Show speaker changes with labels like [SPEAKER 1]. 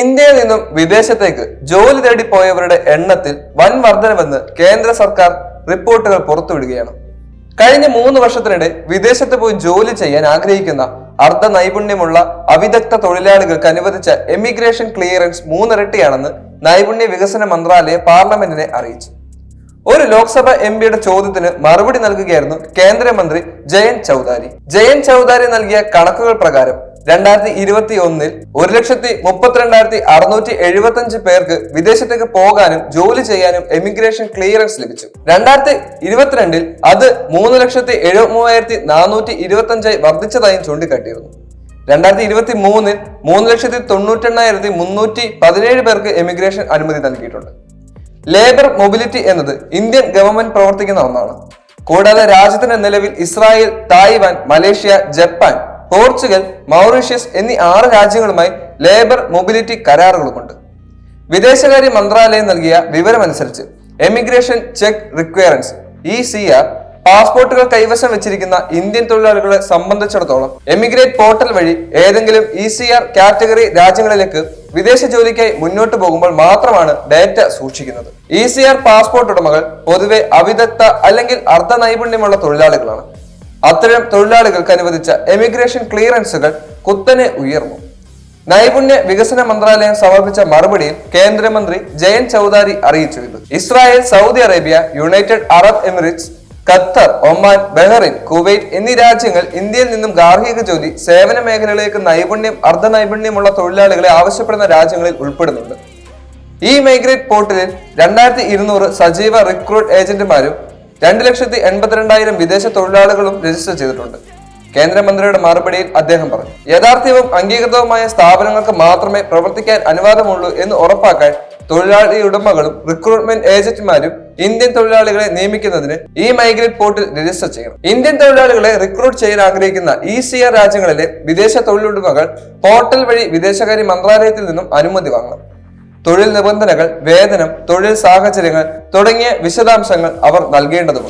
[SPEAKER 1] ഇന്ത്യയിൽ നിന്നും വിദേശത്തേക്ക് ജോലി തേടി പോയവരുടെ എണ്ണത്തിൽ വൻ വർധനവെന്ന് കേന്ദ്ര സർക്കാർ റിപ്പോർട്ടുകൾ പുറത്തുവിടുകയാണ്. കഴിഞ്ഞ 3 വർഷത്തിനിടെ വിദേശത്ത് പോയി ജോലി ചെയ്യാൻ ആഗ്രഹിക്കുന്ന അർദ്ധ നൈപുണ്യമുള്ള അവിദഗ്ധ തൊഴിലാളികൾക്ക് അനുവദിച്ച എമിഗ്രേഷൻ ക്ലിയറൻസ് 3 ഇരട്ടിയാണെന്ന് നൈപുണ്യ വികസന മന്ത്രാലയം പാർലമെന്റിനെ അറിയിച്ചു. ഒരു ലോക്സഭ എംപിയുടെ ചോദ്യത്തിന് മറുപടി നൽകുകയായിരുന്നു കേന്ദ്രമന്ത്രി ജയന്ത് ചൗധാരി നൽകിയ കണക്കുകൾ പ്രകാരം 2021 1,32,675 പേർക്ക് വിദേശത്തേക്ക് പോകാനും ജോലി ചെയ്യാനും എമിഗ്രേഷൻ ക്ലിയറൻസ് ലഭിച്ചു. 2022 അത് 3,73,425 വർദ്ധിച്ചതായും ചൂണ്ടിക്കാട്ടിയിരുന്നു. 2023 3,98,317 പേർക്ക് എമിഗ്രേഷൻ അനുമതി നൽകിയിട്ടുണ്ട്. ലേബർ മൊബിലിറ്റി എന്നത് ഇന്ത്യൻ ഗവൺമെന്റ് പ്രവർത്തിക്കുന്ന ഒന്നാണ്. കൂടാതെ രാജ്യത്തിന്റെ നിലവിൽ Israel, Taiwan, Malaysia, Japan, Portugal, Mauritius എന്നീ 6 രാജ്യങ്ങളുമായി ലേബർ മൊബിലിറ്റി കരാറുകളുമുണ്ട്. വിദേശകാര്യ മന്ത്രാലയം നൽകിയ വിവരമനുസരിച്ച് എമിഗ്രേഷൻ ചെക്ക് റിക്വയറൻസ് ECR പാസ്പോർട്ടുകൾ കൈവശം വെച്ചിരിക്കുന്ന ഇന്ത്യൻ തൊഴിലാളികളെ സംബന്ധിച്ചിടത്തോളം എമിഗ്രേറ്റ് പോർട്ടൽ വഴി ഏതെങ്കിലും ECR കാറ്റഗറി രാജ്യങ്ങളിലേക്ക് വിദേശ ജോലിക്കായി മുന്നോട്ട് പോകുമ്പോൾ മാത്രമാണ് ഡാറ്റ സൂക്ഷിക്കുന്നത്. ECR പാസ്പോർട്ട് ഉടമകൾ പൊതുവെ അവിദഗ്ധ അല്ലെങ്കിൽ അർദ്ധ നൈപുണ്യമുള്ള തൊഴിലാളികളാണ്. അത്തരം തൊഴിലാളികൾക്ക് അനുവദിച്ച എമിഗ്രേഷൻ ക്ലിയറൻസുകൾ കുത്തനെ ഉയർന്നു. നൈപുണ്യ വികസന മന്ത്രാലയം സമർപ്പിച്ച മറുപടിയിൽ കേന്ദ്രമന്ത്രി ജയന്ത് ചൗധാരി അറിയിച്ചു. Israel, Saudi Arabia, United Arab Emirates, Qatar, Oman, Bahrain, Kuwait എന്നീ രാജ്യങ്ങൾ ഇന്ത്യയിൽ നിന്നും ഗാർഹിക ജോലി, സേവന മേഖലകളിലേക്ക് നൈപുണ്യം, അർദ്ധ നൈപുണ്യമുള്ള തൊഴിലാളികളെ ആവശ്യപ്പെടുന്ന രാജ്യങ്ങളിൽ ഉൾപ്പെടുന്നുണ്ട്. ഈ മൈഗ്രേറ്റ് പോർട്ടലിൽ 2200 സജീവ റിക്രൂട്ട് ഏജന്റുമാരും 2,82,000 വിദേശ തൊഴിലാളികളും രജിസ്റ്റർ ചെയ്തിട്ടുണ്ട്. കേന്ദ്രമന്ത്രിയുടെ മറുപടിയിൽ അദ്ദേഹം പറഞ്ഞു, യഥാർത്ഥവും അംഗീകൃതവുമായ സ്ഥാപനങ്ങൾക്ക് മാത്രമേ പ്രവർത്തിക്കാൻ അനുവാദമുള്ളൂ എന്ന് ഉറപ്പാക്കാൻ തൊഴിലാളി ഉടമകളും റിക്രൂട്ട്മെന്റ് ഏജന്റുമാരും ഇന്ത്യൻ തൊഴിലാളികളെ നിയമിക്കുന്നതിന് ഈ മൈഗ്രേറ്റ് പോർട്ടിൽ രജിസ്റ്റർ ചെയ്യണം. ഇന്ത്യൻ തൊഴിലാളികളെ റിക്രൂട്ട് ചെയ്യാൻ ആഗ്രഹിക്കുന്ന ECR രാജ്യങ്ങളിലെ വിദേശ തൊഴിലുടമകൾ പോർട്ടൽ വഴി വിദേശകാര്യ മന്ത്രാലയത്തിൽ നിന്നും അനുമതി വാങ്ങണം. തൊഴിൽ നിബന്ധനകൾ, വേതനം, തൊഴിൽ സാഹചര്യങ്ങൾ തുടങ്ങിയ വിശദാംശങ്ങൾ അവർ നൽകേണ്ടതുണ്ട്.